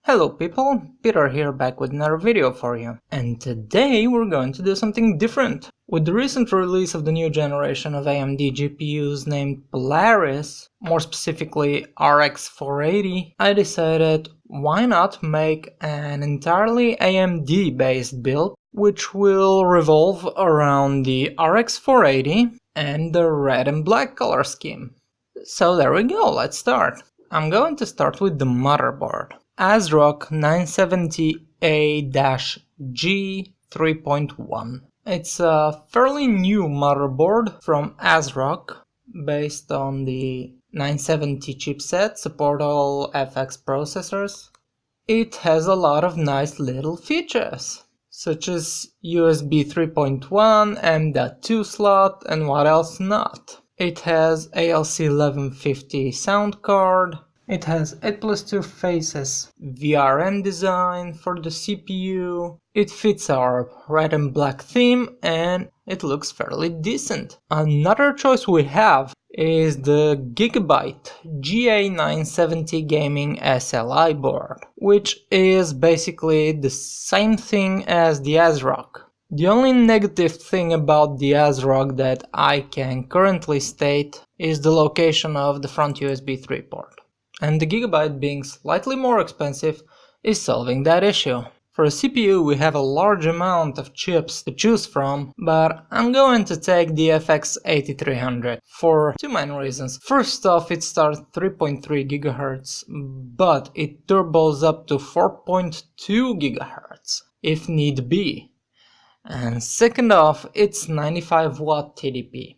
Hello people, Peter here back with another video for you. And today we're going to do something different. With the recent release of the new generation of AMD GPUs named Polaris, more specifically RX 480, I decided why not make an entirely AMD based build which will revolve around the RX 480 and the red and black color scheme. So there we go, let's start. I'm going to start with the motherboard. Asrock 970A-G 3.1. It's a fairly new motherboard from Asrock based on the 970 chipset, support all FX processors. It has a lot of nice little features, such as USB 3.1, M.2 slot, and what else not. It has ALC 1150 sound card. It has 8+2 faces VRM design for the CPU, it fits our red and black theme, and it looks fairly decent. Another choice we have is the Gigabyte GA970 Gaming SLI board, which is basically the same thing as the Asrock. The only negative thing about the Asrock that I can currently state is the location of the front USB 3 port. And the Gigabyte, being slightly more expensive, is solving that issue. For a CPU we have a large amount of chips to choose from, but I'm going to take the FX 8300 for two main reasons. First off, it starts 3.3 GHz, but it turbos up to 4.2 GHz if need be. And second off, it's 95 watt TDP.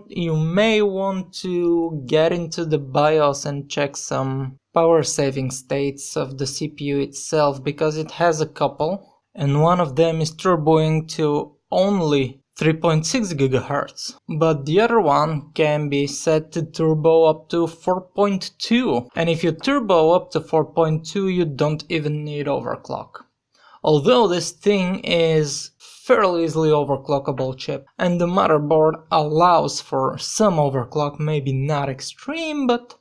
You may want to get into the BIOS and check some power saving states of the CPU itself, because it has a couple, and one of them is turboing to only 3.6 GHz, but the other one can be set to turbo up to 4.2, and if you turbo up to 4.2 you don't even need overclock. Although this thing is fairly easily overclockable chip, and the motherboard allows for some overclock, maybe not extreme, but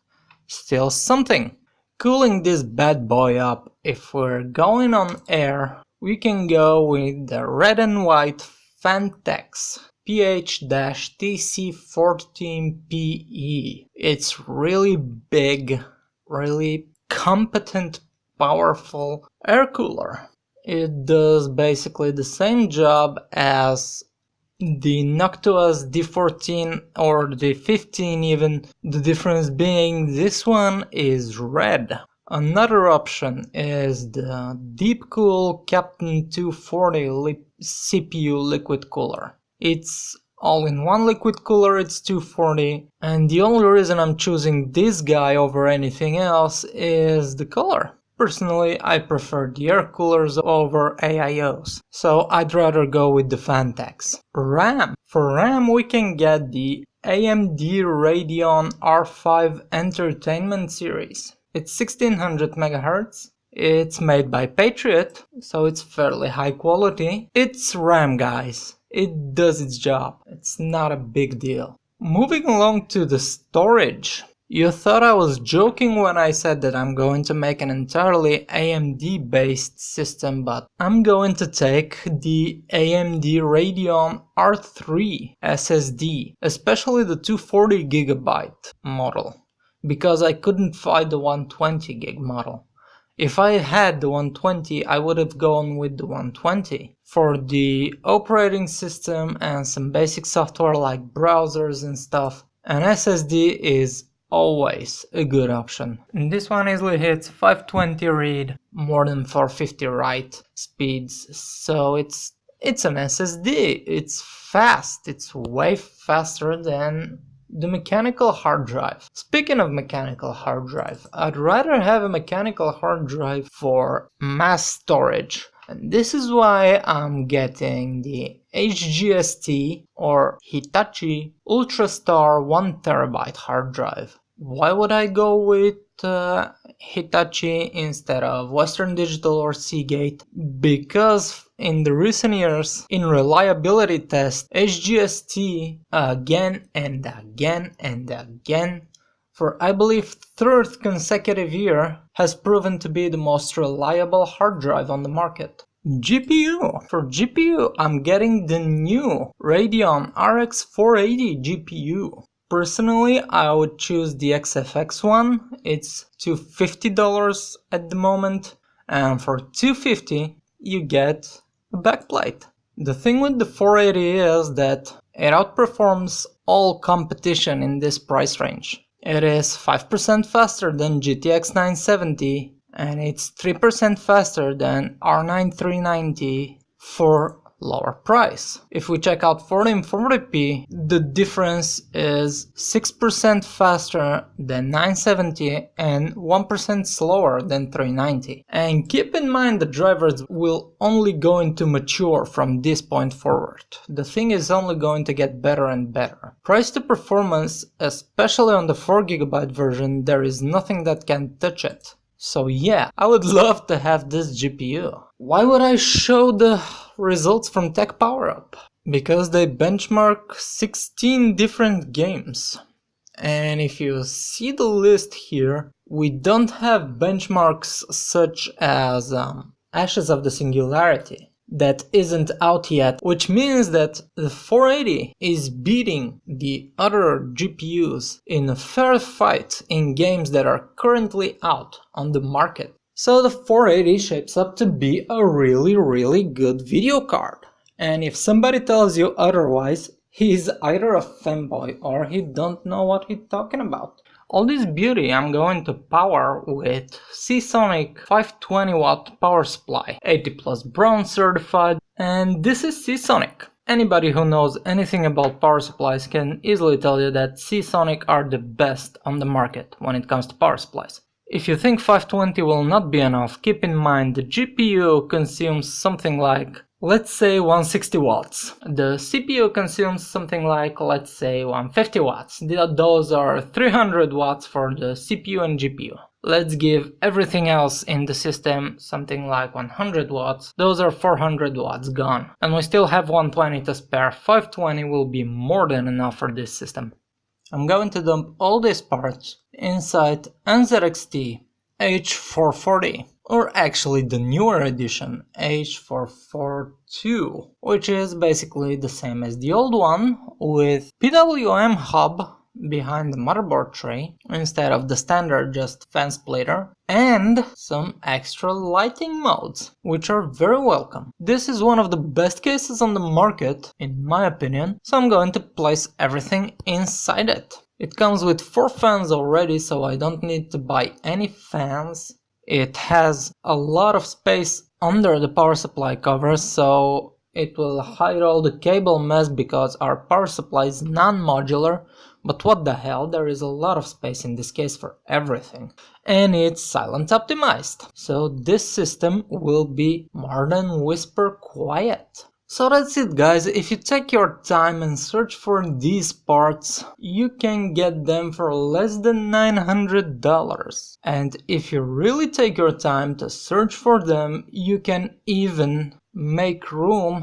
still something. Cooling this bad boy up, if we're going on air, we can go with the red and white Phanteks PH-TC14PE. It's really big, really competent, powerful air cooler. It does basically the same job as the Noctua's D14 or the D15 even, the difference being this one is red. Another option is the Deepcool Captain 240 CPU liquid cooler. It's all-in-one liquid cooler, it's 240, and the only reason I'm choosing this guy over anything else is the color. Personally, I prefer the air coolers over AIOs, so I'd rather go with the Phanteks. RAM. For RAM we can get the AMD Radeon R5 Entertainment series. It's 1600 MHz, it's made by Patriot, so it's fairly high quality. It's RAM, guys. It does its job. It's not a big deal. Moving along to the storage. You thought I was joking when I said that I'm going to make an entirely AMD based system, but I'm going to take the AMD Radeon R3 SSD, especially the 240GB model, because I couldn't find the 120GB model. If I had the 120, I would have gone with the 120. For the operating system and some basic software like browsers and stuff, an SSD is always a good option. And this one easily hits 520 read, more than 450 write speeds, so it's an SSD. It's fast, it's way faster than the mechanical hard drive. Speaking of mechanical hard drive, I'd rather have a mechanical hard drive for mass storage. And this is why I'm getting the HGST or Hitachi Ultrastar 1TB hard drive. Why would I go with Hitachi instead of Western Digital or Seagate? Because in the recent years, in reliability tests, HGST again and again and again for I believe third consecutive year, has proven to be the most reliable hard drive on the market. GPU. For GPU, I'm getting the new Radeon RX 480 GPU. Personally, I would choose the XFX one. It's $250 at the moment, and for $250 you get a backplate. The thing with the 480 is that it outperforms all competition in this price range. It is 5% faster than GTX 970 and it's 3% faster than R9 390 for lower price. If we check out 1440p, the difference is 6% faster than 970 and 1% slower than 390. And keep in mind the drivers will only going to mature from this point forward. The thing is only going to get better and better. Price to performance, especially on the 4GB version, there is nothing that can touch it. So yeah, I would love to have this GPU. Why would I show the results from Tech Power Up? Because they benchmark 16 different games. And if you see the list here, we don't have benchmarks such as Ashes of the Singularity. That isn't out yet, which means that the 480 is beating the other GPUs in a fair fight in games that are currently out on the market. So the 480 shapes up to be a really good video card. And if somebody tells you otherwise, he's either a fanboy or he don't know what he's talking about. All this beauty I'm going to power with Seasonic 520W power supply, 80+ Brown certified, and this is Seasonic. Anybody who knows anything about power supplies can easily tell you that Seasonic are the best on the market when it comes to power supplies. If you think 520 will not be enough, keep in mind the GPU consumes something like, let's say 160 watts. The CPU consumes something like, let's say 150 watts. Those are 300 watts for the CPU and GPU. Let's give everything else in the system something like 100 watts. Those are 400 watts gone. And we still have 120 to spare. 520 will be more than enough for this system. I'm going to dump all these parts inside NZXT H440. Or actually the newer edition, H442, which is basically the same as the old one, with PWM hub behind the motherboard tray, instead of the standard just fan splitter, and some extra lighting modes, which are very welcome. This is one of the best cases on the market, in my opinion, so I'm going to place everything inside it. It comes with 4 fans already, so I don't need to buy any fans. It has a lot of space under the power supply cover, so it will hide all the cable mess because our power supply is non-modular, but what the hell, there is a lot of space in this case for everything. And it's silent optimized, so this system will be more than whisper quiet. So that's it guys, if you take your time and search for these parts, you can get them for less than $900. And if you really take your time to search for them, you can even make room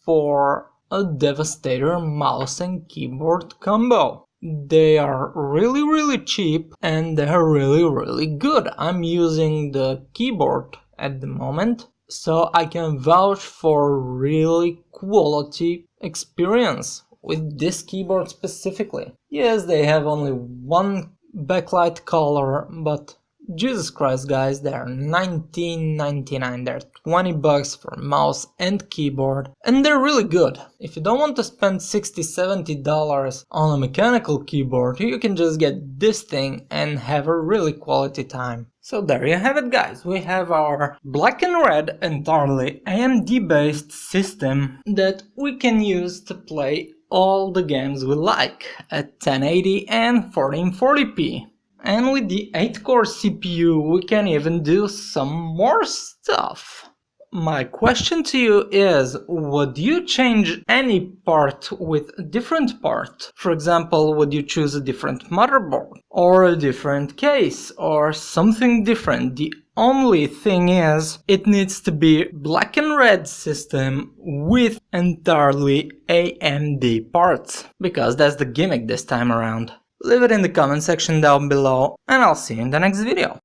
for a Devastator mouse and keyboard combo. They are really cheap and they're really good. I'm using the keyboard at the moment, so I can vouch for really quality experience with this keyboard specifically. Yes, they have only one backlight color, but Jesus Christ guys, they're $19.99, they're $20 for mouse and keyboard, and they're really good. If you don't want to spend $60-70 on a mechanical keyboard, you can just get this thing and have a really quality time. So there you have it guys, we have our black and red entirely AMD based system that we can use to play all the games we like at 1080 and 1440p. And with the 8-core CPU we can even do some more stuff. My question to you is, would you change any part with a different part? For example, would you choose a different motherboard? Or a different case? Or something different? The only thing is, it needs to be black and red system with entirely AMD parts. Because that's the gimmick this time around. Leave it in the comment section down below, and I'll see you in the next video.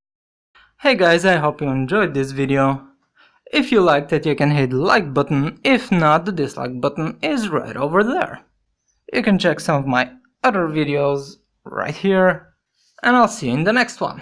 Hey guys, I hope you enjoyed this video. If you liked it, you can hit the like button. If not, the dislike button is right over there. You can check some of my other videos right here, and I'll see you in the next one.